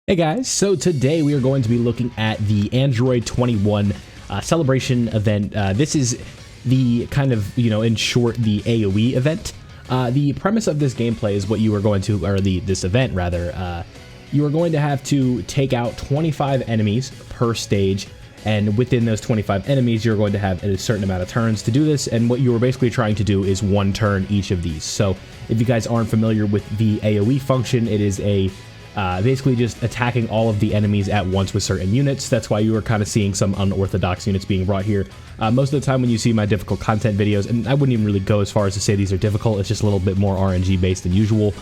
Hey guys, so today we are going to be looking at the Android 21 celebration event. This is the kind of, in short, the AoE event. The premise of this gameplay is what you are going to, or this event rather, you are going to have to take out 25 enemies per stage, and within those 25 enemies, you're going to have a certain amount of turns to do this, and what you are basically trying to do is one turn each of these. So if you guys aren't familiar with the AoE function, it is basically just attacking all of the enemies at once with certain units. That's why you are kind of seeing some unorthodox units being brought here. Most of the time when you see my difficult content videos, and I wouldn't even really go as far as to say these are difficult, it's just a little bit more RNG based than usual.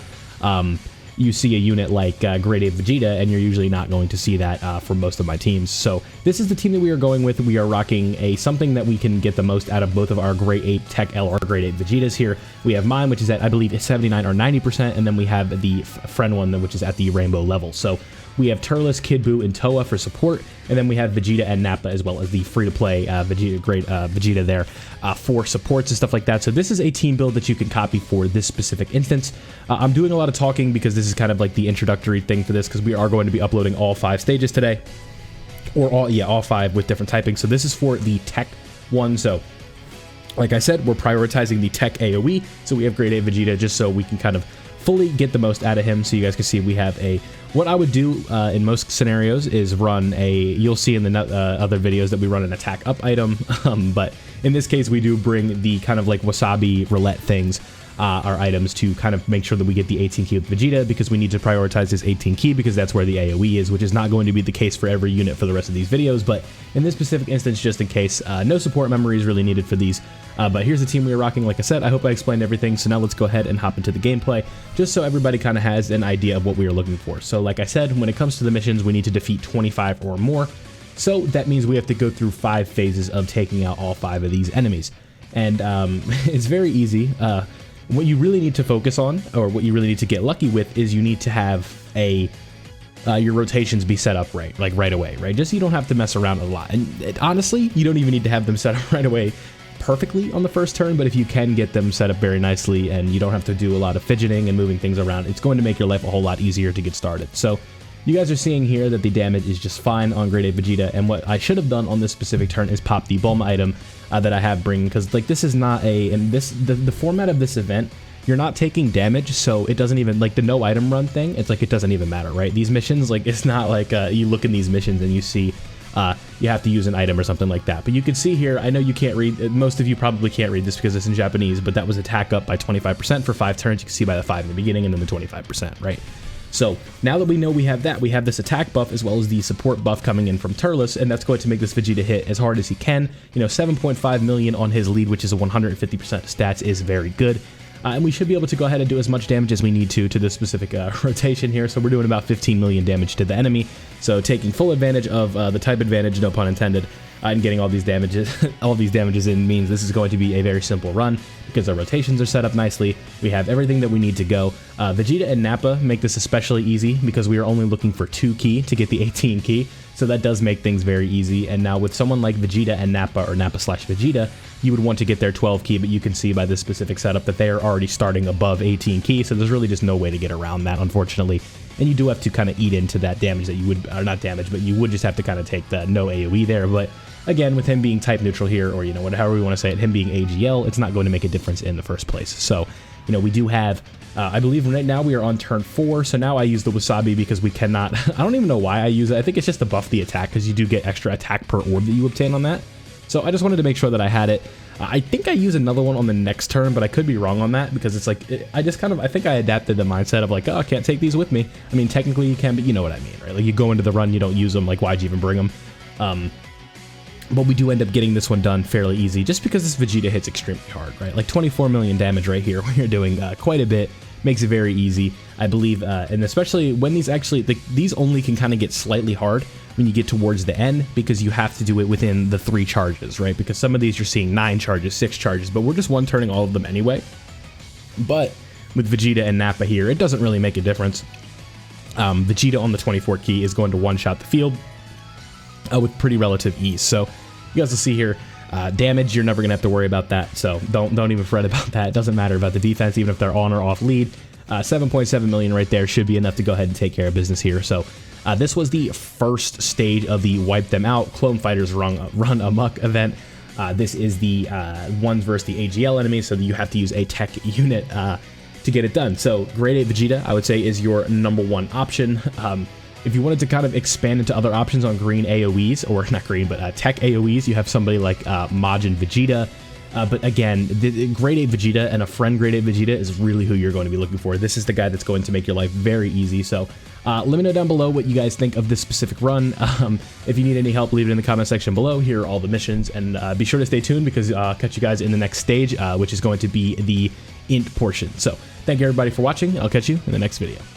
You see a unit like Grade A Vegeta, and you're usually not going to see that for most of my teams. So this is the team that we are going with. We are rocking something that we can get the most out of both of our Grade 8 Tech L or Grade 8 Vegetas here. We have mine, which is at, I believe, 79 or 90%, and then we have the friend one, which is at the rainbow level. So we have Turles, Kid Buu, and Toa for support, and then we have Vegeta and Nappa, as well as the free-to-play Vegeta there for supports and stuff like that. So this is a team build that you can copy for this specific instance. I'm doing a lot of talking because this is kind of like the introductory thing for this, because we are going to be uploading all 5 stages today, or all 5 with different typing. So this is for the Tech one. So like I said, we're prioritizing the Tech AoE, so we have Grade 8 Vegeta just so we can kind of fully get the most out of him. So you guys can see we have what I would do in most scenarios is run you'll see in the other videos that we run an attack up item, but in this case we do bring the kind of like wasabi roulette things, our items, to kind of make sure that we get the 18 key with Vegeta, because we need to prioritize this 18 key because that's where the AoE is, which is not going to be the case for every unit for the rest of these videos, but in this specific instance, just in case, no support memory is really needed for these. But here's the team we are rocking. Like I said, I hope I explained everything, so now let's go ahead and hop into the gameplay, just so everybody kind of has an idea of what we are looking for. So like I said, when it comes to the missions, we need to defeat 25 or more, so that means we have to go through 5 phases of taking out all 5 of these enemies, and it's very easy. What you really need to focus on, or what you really need to get lucky with, is you need to have your rotations be set up right, like right away, right? Just so you don't have to mess around a lot. And honestly, you don't even need to have them set up right away perfectly on the first turn, but if you can get them set up very nicely and you don't have to do a lot of fidgeting and moving things around, it's going to make your life a whole lot easier to get started. So you guys are seeing here that the damage is just fine on Grade 8 Vegeta, and what I should have done on this specific turn is pop the Bulma item that I have bringing, because like this is not the format of this event, you're not taking damage, so it doesn't even, like the no item run thing, it's like it doesn't even matter, right? These missions, like it's not like you look in these missions and you see you have to use an item or something like that. But you can see here, I know you can't read, most of you probably can't read this because it's in Japanese, but that was attack up by 25% for 5 turns. You can see by the 5 in the beginning and then the 25%, right? So now that we know we have that, we have this attack buff as well as the support buff coming in from Turles, and that's going to make this Vegeta hit as hard as he can. 7.5 million on his lead, which is a 150% stats, is very good. And we should be able to go ahead and do as much damage as we need to this specific rotation here. So we're doing about 15 million damage to the enemy. So taking full advantage of the type advantage, no pun intended, and getting all these damages, in means this is going to be a very simple run because our rotations are set up nicely. We have everything that we need to go. Vegeta and Nappa make this especially easy because we are only looking for 2 key to get the 18 key. So that does make things very easy. And now with someone like Vegeta and Nappa, or Nappa/Vegeta, you would want to get their 12 key, but you can see by this specific setup that they are already starting above 18 key, so there's really just no way to get around that, unfortunately. And you do have to kind of eat into that damage that you would, or not damage, but you would just have to kind of take the no AoE there. But again, with him being type neutral here, or however we want to say it, him being AGL, it's not going to make a difference in the first place. So we do have, I believe right now we are on turn 4, so now I use the wasabi because we cannot, I don't even know why I use it. I think it's just to buff the attack, because you do get extra attack per orb that you obtain on that. So I just wanted to make sure that I had it. I think I use another one on the next turn, but I could be wrong on that, because it's like, I think I adapted the mindset of like, oh, I can't take these with me. I mean, technically you can, but you know what I mean, right? Like you go into the run, you don't use them, like why'd you even bring them? But we do end up getting this one done fairly easy, just because this Vegeta hits extremely hard, right? Like 24 million damage right here, when you're doing quite a bit, makes it very easy, I believe, and especially when these only can kind of get slightly hard when you get towards the end, because you have to do it within the 3 charges, right? Because some of these you're seeing 9 charges, 6 charges, but we're just one-turning all of them anyway. But with Vegeta and Nappa here, it doesn't really make a difference. Vegeta on the 24 key is going to one-shot the field with pretty relative ease. So you guys will see here, damage, you're never gonna have to worry about that, so don't even fret about that. It doesn't matter about the defense, even if they're on or off lead. 7.7 million right there should be enough to go ahead and take care of business here. So this was the first stage of the Wipe Them Out Clone Fighters Run Amok event. This is the ones versus the AGL enemies, so you have to use a tech unit to get it done. So grade 8 Vegeta, I would say, is your #1 option. If you wanted to kind of expand into other options on green AoEs, or not green, but tech AoEs, you have somebody like Majin Vegeta. But again, the grade 8 Vegeta and a friend grade 8 Vegeta is really who you're going to be looking for. This is the guy that's going to make your life very easy. So let me know down below what you guys think of this specific run. If you need any help, leave it in the comment section below. Here are all the missions, and be sure to stay tuned because I'll catch you guys in the next stage, which is going to be the int portion. So thank you everybody for watching. I'll catch you in the next video.